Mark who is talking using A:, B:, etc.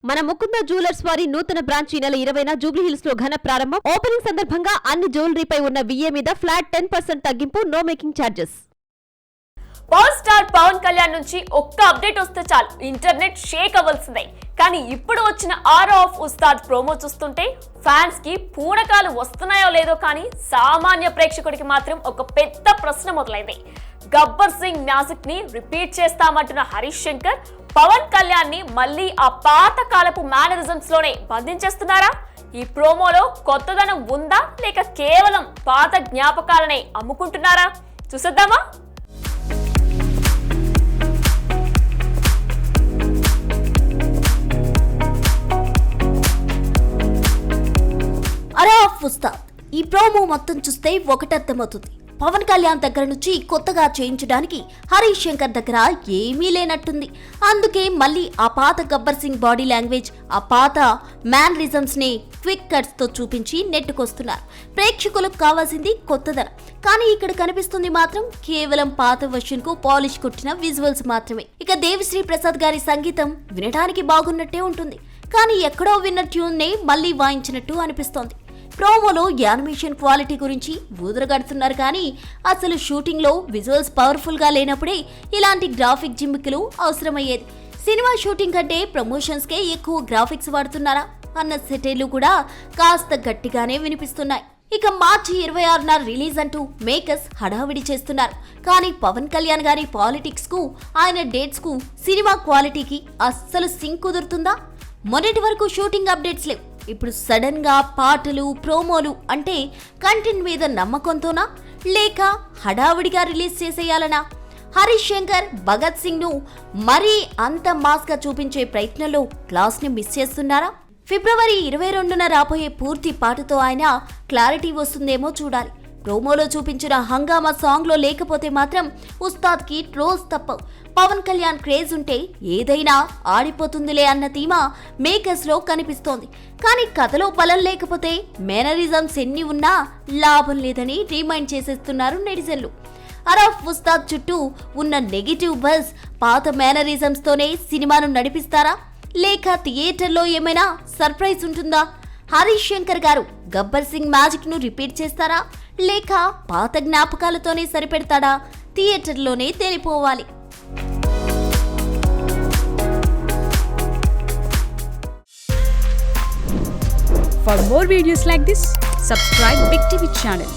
A: మన ముకుంద జ్యువెలర్స్ వారి నూతన బ్రాంచ్ ఈ నెల 20న జూబ్లీ హిల్స్ లో ఘన ప్రారంభం. ఓపెనింగ్ సందర్భంగా అన్ని జ్యువెలరీపై ఉన్న VA మీద ఫ్లాట్ 10% తగ్గింపు, no making charges.
B: Power star Pawan Kalyan నుంచి ఒక్క అప్డేట్ వస్తే చాలు ఇంటర్నెట్ షేక్ అవ్వాల్సిందే. కానీ ఇప్పుడు వచ్చిన ఆరో ఆఫ్ ఉస్తాద్ ప్రోమో చూస్తుంటే ఫ్యాన్స్ కి పూనకాలు వస్తున్నాయో లేదో కానీ సామాన్య ప్రేక్షకుడికి మాత్రం ఒక పెద్ద ప్రశ్న మొదలైంది. గబ్బర్ సింగ్ మ్యాజిక్ ని రిపీట్ చేస్తామంటున్న హరీష్ శంకర్ పవన్ కళ్యాణ్ ని మళ్ళీ ఆ పాత కాలపు మేనరిజమ్స్ లోనే బంధించేస్తున్నారా? ఈ ప్రోమోలో కొత్తదనం ఉందా లేక కేవలం పాత జ్ఞాపకాలనే అమ్ముకుంటున్నారా? చూసేద్దామా?
C: అరే ఆఫ్ ఉస్తాద్ ఈ ప్రోమో మొత్తం చూస్తే ఒకటర్థమవుతుంది. పవన్ కళ్యాణ్ దగ్గర నుంచి కొత్తగా చేయించడానికి హరీష్ శంకర్ దగ్గర ఏమీ లేనట్టుంది. అందుకే మళ్ళీ ఆ పాత గబ్బర్ సింగ్ బాడీ లాంగ్వేజ్, ఆ పాత మ్యానరిజమ్స్ ని క్విక్ కట్స్ తో చూపించి నెట్టుకొస్తున్నారు. ప్రేక్షకులకు కావాల్సింది కొత్తదనం, కానీ ఇక్కడ కనిపిస్తుంది మాత్రం కేవలం పాత వర్షన్ కు పాలిష్ కొట్టిన విజువల్స్ మాత్రమే. ఇక దేవిశ్రీ ప్రసాద్ గారి సంగీతం వినడానికి బాగున్నట్టే ఉంటుంది, కానీ ఎక్కడో విన్న ట్యూన్ నే మళ్ళీ వాయించినట్టు అనిపిస్తోంది. ప్రోమోలో యానిమేషన్ క్వాలిటీ గురించి ఊదరగడుతున్నారు, కానీ అసలు షూటింగ్ లో విజువల్స్ పవర్ఫుల్ గా లేనప్పుడే ఇలాంటి గ్రాఫిక్ జిమ్మికులు అవసరమయ్యేది. సినిమా షూటింగ్ కంటే ప్రమోషన్స్ కే ఎక్కువ గ్రాఫిక్స్ వాడుతున్నారా అన్న సెటైర్లు కూడా కాస్త గట్టిగానే వినిపిస్తున్నాయి. ఇక మార్చి 26న రిలీజ్ అంటూ మేకర్స్ హడావిడి చేస్తున్నారు, కానీ పవన్ కళ్యాణ్ గారి పాలిటిక్స్ కు, ఆయన డేట్స్ కు సినిమా క్వాలిటీకి అస్సలు సింక్ కుదురుతుందా? మొన్నటి వరకు షూటింగ్ అప్డేట్స్ లేవు, ఇప్పుడు సడన్ గా పాటలు, ప్రోమోలు అంటే కంటెంట్ మీద నమ్మకంతోనా లేక హడావిడిగా రిలీజ్ చేసేయాలనా? హరీష్ శంకర్ భగత్ సింగ్ ను మరీ అంత మాస్ గా చూపించే ప్రయత్నంలో క్లాస్ ని మిస్ చేస్తున్నారా? ఫిబ్రవరి 22న రాబోయే పూర్తి పాటతో ఆయన క్లారిటీ వస్తుందేమో చూడాలి. ప్రోమోలో చూపించిన హంగామా సాంగ్ లో లేకపోతే మాత్రం ఉస్తాద్ కి ట్రోల్స్ తప్పవు. పవన్ కళ్యాణ్ క్రేజ్ ఉంటే ఏదైనా ఆడిపోతుందిలే అన్న థీమా మేకర్స్ లో కనిపిస్తోంది, కానీ కథలో బలం లేకపోతే మేనరిజమ్స్ ఎన్ని ఉన్నా లాభం లేదని రిమైండ్ చేసేస్తున్నారు నెటిజన్లు. అరఫ్ ఉస్తాద్ చుట్టూ ఉన్న నెగిటివ్ బజ్ పాత మేనరిజమ్స్ తోనే సినిమాను నడిపిస్తారా లేక థియేటర్లో ఏమైనా సర్ప్రైజ్ ఉంటుందా? హరీష్ శంకర్ గారు గబ్బర్ సింగ్ మ్యాజిక్ ను రిపీట్ చేస్తారా లేక పాత జ్ఞాపకాలతోనే సరిపెడతాడా? థియేటర్లోనే తేలిపోవాలి.
D: For more videos like this, subscribe Big TV channel.